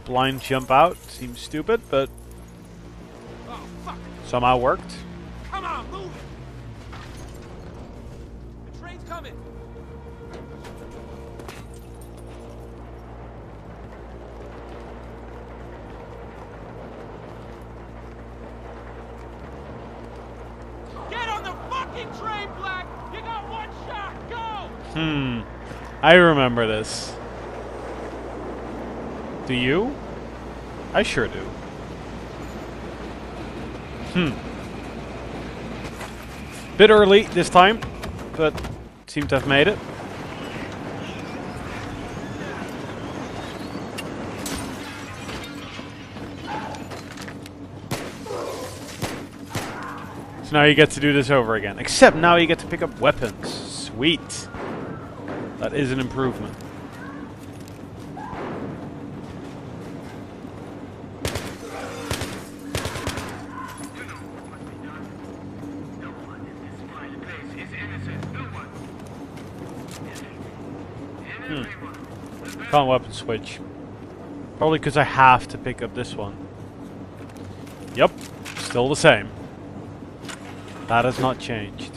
blind jump out. Seems stupid, but Oh, fuck! somehow worked. Come on, move it! The train's coming! Get on the fucking train, Black! You got one shot, go! I remember this. Do you? I sure do. Bit early this time, but seem to have made it. So now you get to do this over again. Except now you get to pick up weapons. Sweet. That is an improvement. Can't weapon switch. Probably because I have to pick up this one. Yep, still the same. That has not changed.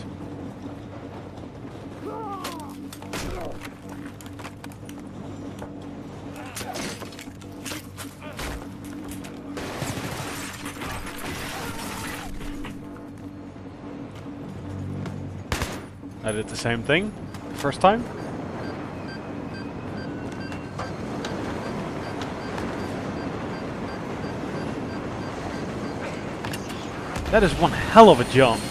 I did the same thing the first time. That is one hell of a jump.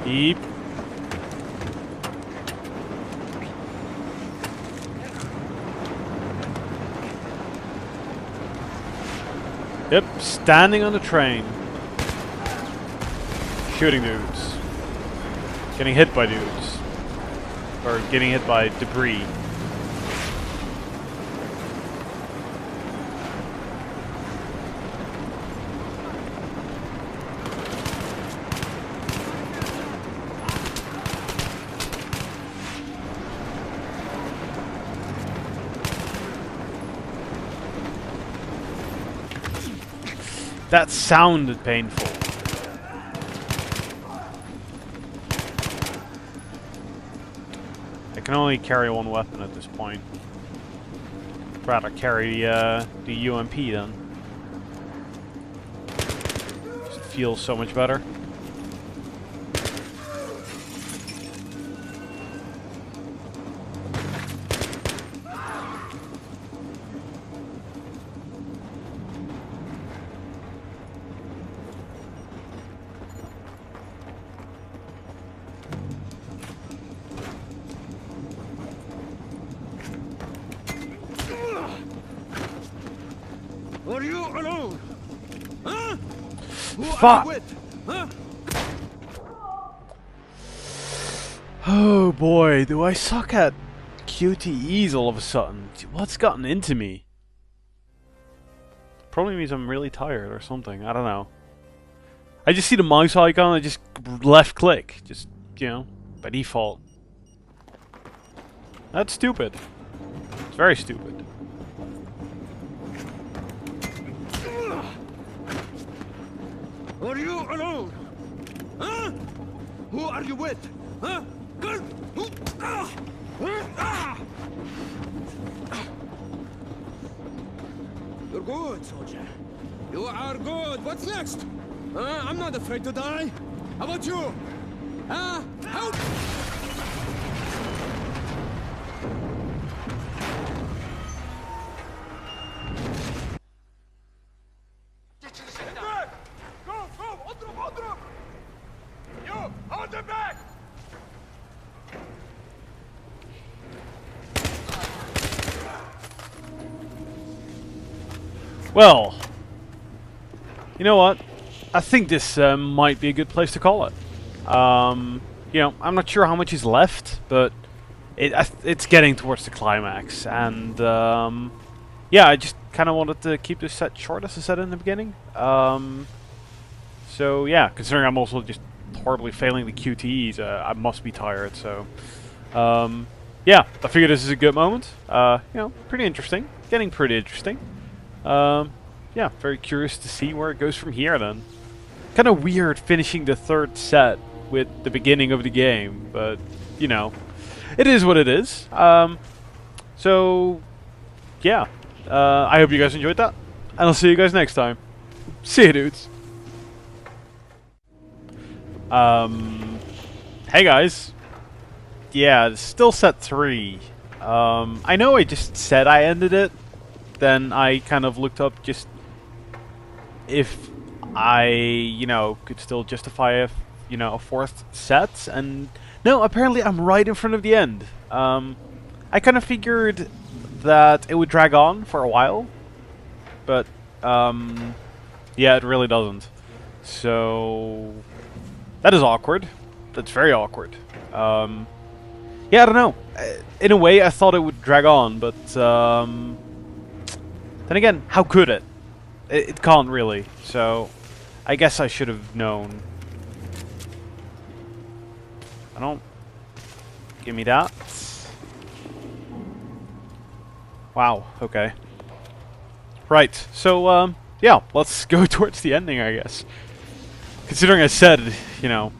Eep. Yep, standing on the train. Shooting dudes. Getting hit by dudes. Or getting hit by debris. That sounded painful. I can only carry one weapon at this point. Rather carry the UMP then. Just feels so much better. Are you alone? Huh? Who Fuck. are you with? Huh? Oh boy, do I suck at QTEs all of a sudden. What's gotten into me? Probably means I'm really tired or something. I don't know. I just see the mouse icon, I just left click. Just, you know, by default. That's stupid. It's very stupid. Are you alone? Huh? Who are you with? Huh? Good. Who? Ah! Ah! You're good, soldier. You are good. What's next? I'm not afraid to die. How about you? Help! Well, you know what? I think this might be a good place to call it. You know, I'm not sure how much is left, but it's getting towards the climax, and yeah, I just kind of wanted to keep this set short, as I said in the beginning. So yeah, considering I'm also just horribly failing the QTEs, I must be tired. So, yeah, I figure this is a good moment. You know, pretty interesting. Getting pretty interesting. Yeah, very curious to see where it goes from here then. Kind of weird finishing the third set with the beginning of the game, but, you know, it is what it is. So, yeah, I hope you guys enjoyed that, and I'll see you guys next time. See you, dudes. Hey guys. Yeah, it's still set 3. I know I just said I ended it, then I kind of looked up just if I, you know, could still justify a, you know, a 4th set, and no, apparently I'm right in front of the end. I kind of figured that it would drag on for a while, but yeah, it really doesn't. So that is awkward. That's very awkward. Yeah, I don't know. In a way, I thought it would drag on, but then again, how could it? It can't really. So I guess I should have known. I don't. Give me that. Wow. Okay. Right. So yeah, let's go towards the ending, I guess. Considering I said, you know,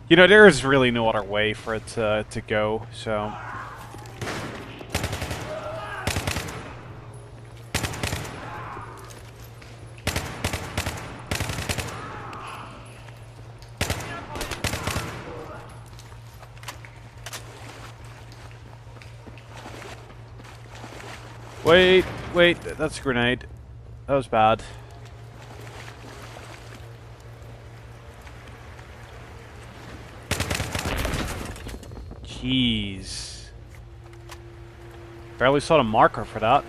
there is really no other way for it to go. So. Wait, that's a grenade. That was bad. Jeez. Barely saw the marker for that.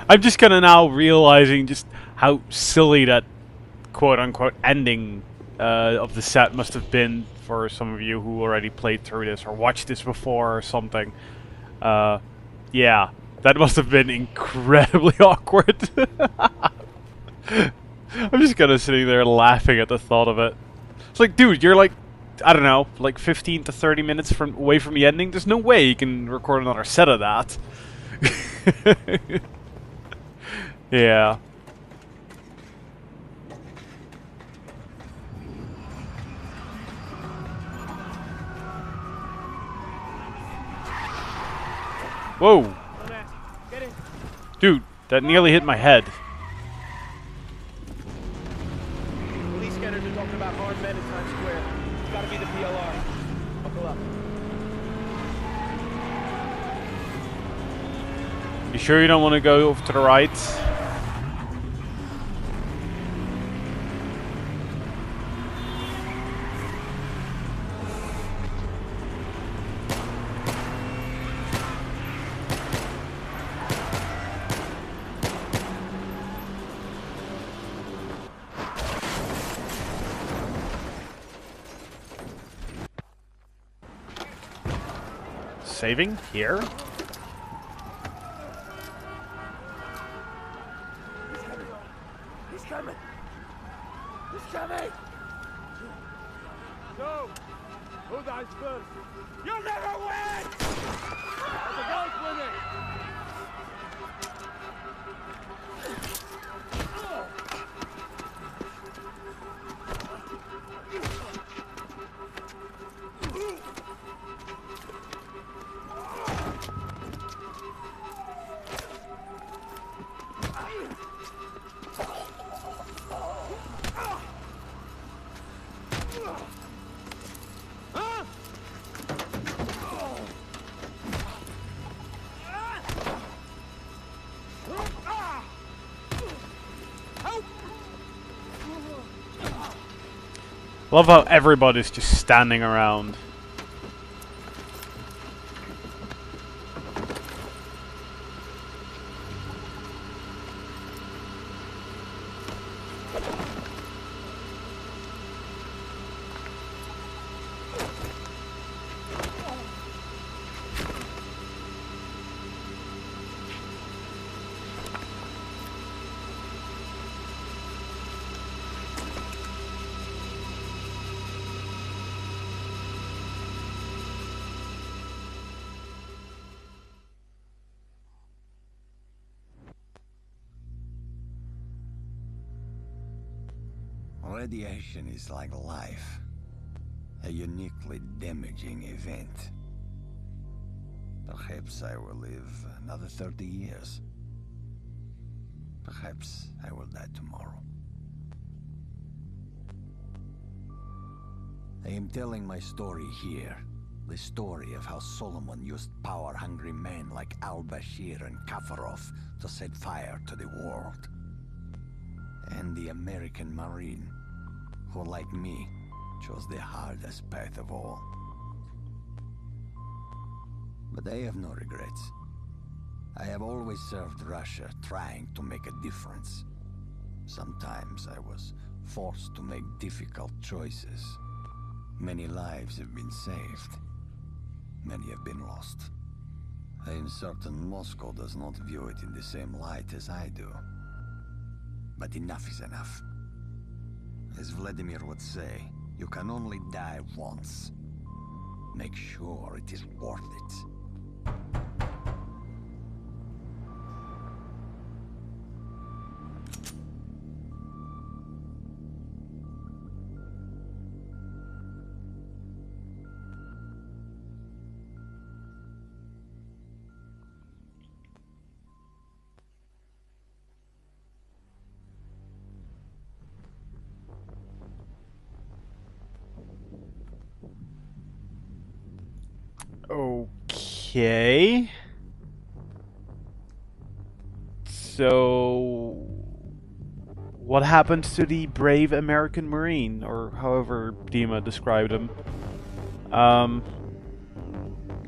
I'm just kind of now realizing just how silly that quote-unquote ending of the set must have been for some of you who already played through this or watched this before or something. Yeah, that must have been incredibly awkward. I'm just kind of sitting there laughing at the thought of it. It's like, dude, you're like, I don't know, like 15 to 30 minutes away from the ending. There's no way you can record another set of that. Yeah. Whoa. Dude, that nearly hit my head. Police scanners are talking about armed men in Times Square. It's gotta be the PLR. Buckle up. You sure you don't want to go over to the right? Saving here? He's coming! He's coming! Go! Who dies first? You'll never win! The guy's winning! Love how everybody's just standing around. Radiation is like life, a uniquely damaging event. Perhaps I will live another 30 years. Perhaps I will die tomorrow. I am telling my story here. The story of how Solomon used power-hungry men like al-Bashir and Kafarov to set fire to the world. And the American Marine, who, like me, chose the hardest path of all. But I have no regrets. I have always served Russia, trying to make a difference. Sometimes I was forced to make difficult choices. Many lives have been saved. Many have been lost. I am certain Moscow does not view it in the same light as I do. But enough is enough. As Vladimir would say, you can only die once. Make sure it is worth it. Okay. So, what happened to the brave American Marine, or however Dima described him?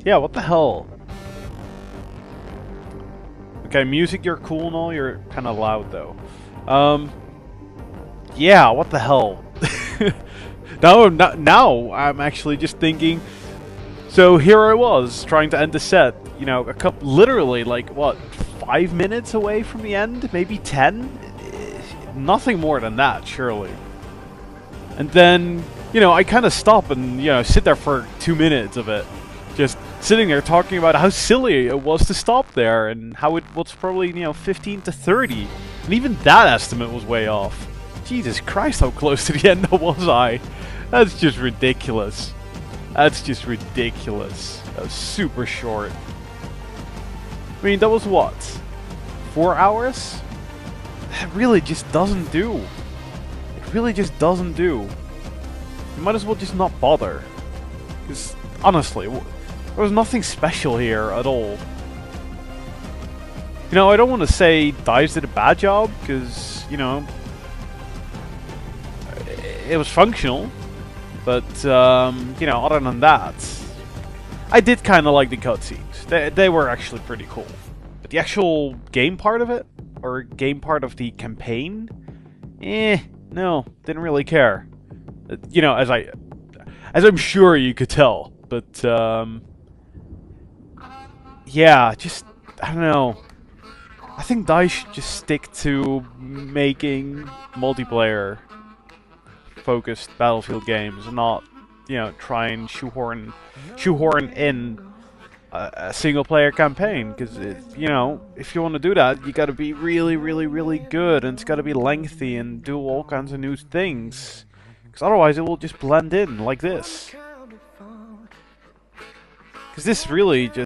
Yeah, what the hell? Okay, music, you're cool and all, you're kind of loud though. Yeah, what the hell? Now I'm actually just thinking. So here I was trying to end the set, you know, literally like what, 5 minutes away from the end, maybe 10, nothing more than that, surely. And then, you know, I kind of stop and, you know, sit there for 2 minutes of it, just sitting there talking about how silly it was to stop there and how it was probably, you know, 15 to 30, and even that estimate was way off. Jesus Christ, how close to the end was I? That's just ridiculous. That's just ridiculous. That was super short. I mean, that was what? 4 hours? That really just doesn't do. It really just doesn't do. You might as well just not bother. Because, honestly, there was nothing special here at all. You know, I don't want to say DICE did a bad job, because, you know, it was functional. But, you know, other than that, I did kind of like the cutscenes. They were actually pretty cool. But the actual game part of it, or game part of the campaign, no, didn't really care. You know, as I'm sure you could tell. But, yeah, just, I don't know. I think DICE should just stick to making multiplayer focused Battlefield games, not, you know, try and shoehorn in a single player campaign, because, you know, if you want to do that, you got to be really, really, really good, and it's got to be lengthy and do all kinds of new things, because otherwise it will just blend in like this. Because this really just